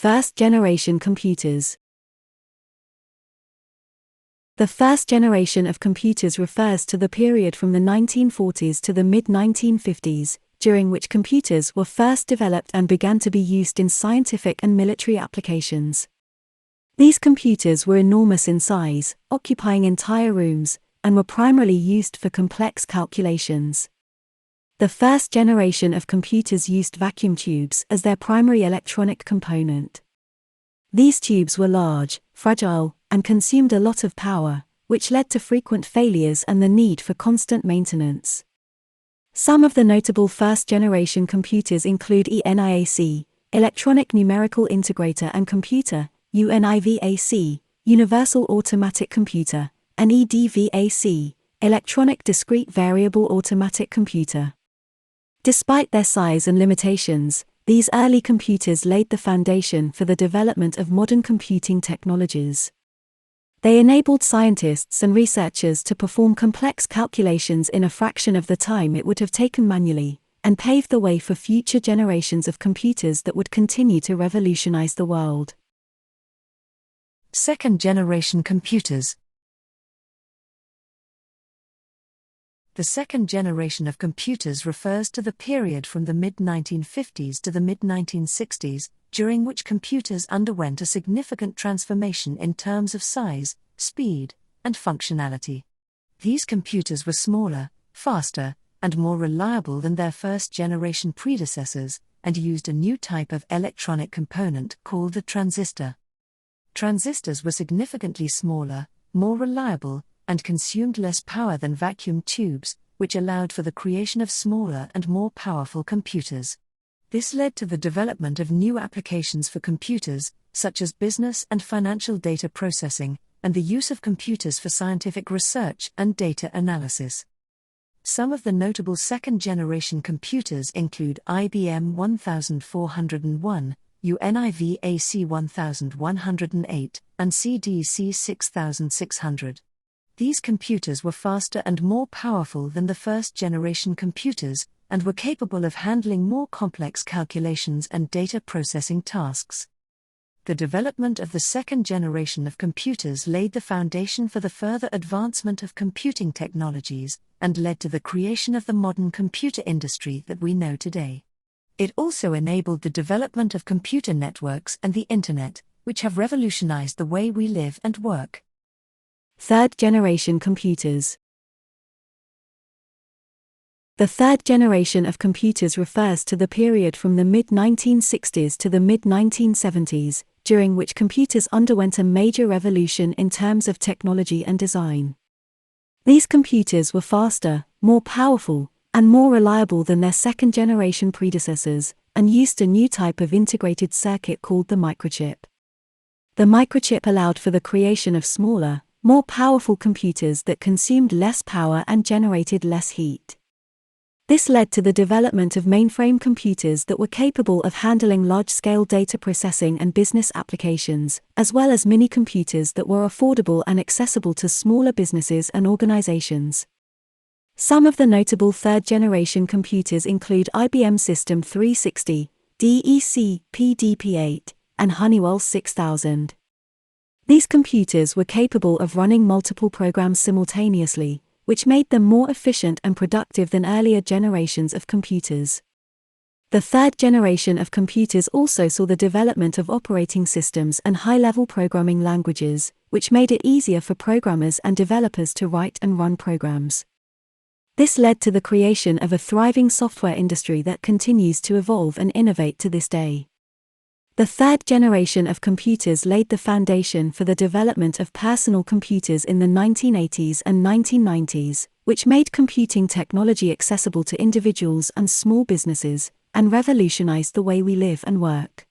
First-generation computers. The first generation of computers refers to the period from the 1940s to the mid-1950s, during which computers were first developed and began to be used in scientific and military applications. These computers were enormous in size, occupying entire rooms, and were primarily used for complex calculations. The first generation of computers used vacuum tubes as their primary electronic component. These tubes were large, fragile, and consumed a lot of power, which led to frequent failures and the need for constant maintenance. Some of the notable first-generation computers include ENIAC, Electronic Numerical Integrator and Computer, UNIVAC, Universal Automatic Computer, and EDVAC, Electronic Discrete Variable Automatic Computer. Despite their size and limitations, these early computers laid the foundation for the development of modern computing technologies. They enabled scientists and researchers to perform complex calculations in a fraction of the time it would have taken manually, and paved the way for future generations of computers that would continue to revolutionize the world. Second-generation computers. The second generation of computers refers to the period from the mid-1950s to the mid-1960s, during which computers underwent a significant transformation in terms of size, speed, and functionality. These computers were smaller, faster, and more reliable than their first-generation predecessors, and used a new type of electronic component called the transistor. Transistors were significantly smaller, more reliable, and consumed less power than vacuum tubes, which allowed for the creation of smaller and more powerful computers. This led to the development of new applications for computers, such as business and financial data processing, and the use of computers for scientific research and data analysis. Some of the notable second-generation computers include IBM 1401, UNIVAC 1108, and CDC 6600. These computers were faster and more powerful than the first-generation computers, and were capable of handling more complex calculations and data processing tasks. The development of the second generation of computers laid the foundation for the further advancement of computing technologies, and led to the creation of the modern computer industry that we know today. It also enabled the development of computer networks and the Internet, which have revolutionized the way we live and work. Third-generation computers. The third generation of computers refers to the period from the mid-1960s to the mid-1970s, during which computers underwent a major revolution in terms of technology and design. These computers were faster, more powerful, and more reliable than their second-generation predecessors, and used a new type of integrated circuit called the microchip. The microchip allowed for the creation of smaller, more powerful computers that consumed less power and generated less heat. This led to the development of mainframe computers that were capable of handling large-scale data processing and business applications, as well as mini-computers that were affordable and accessible to smaller businesses and organizations. Some of the notable third-generation computers include IBM System 360, DEC PDP-8, and Honeywell 6000. These computers were capable of running multiple programs simultaneously, which made them more efficient and productive than earlier generations of computers. The third generation of computers also saw the development of operating systems and high-level programming languages, which made it easier for programmers and developers to write and run programs. This led to the creation of a thriving software industry that continues to evolve and innovate to this day. The third generation of computers laid the foundation for the development of personal computers in the 1980s and 1990s, which made computing technology accessible to individuals and small businesses, and revolutionized the way we live and work.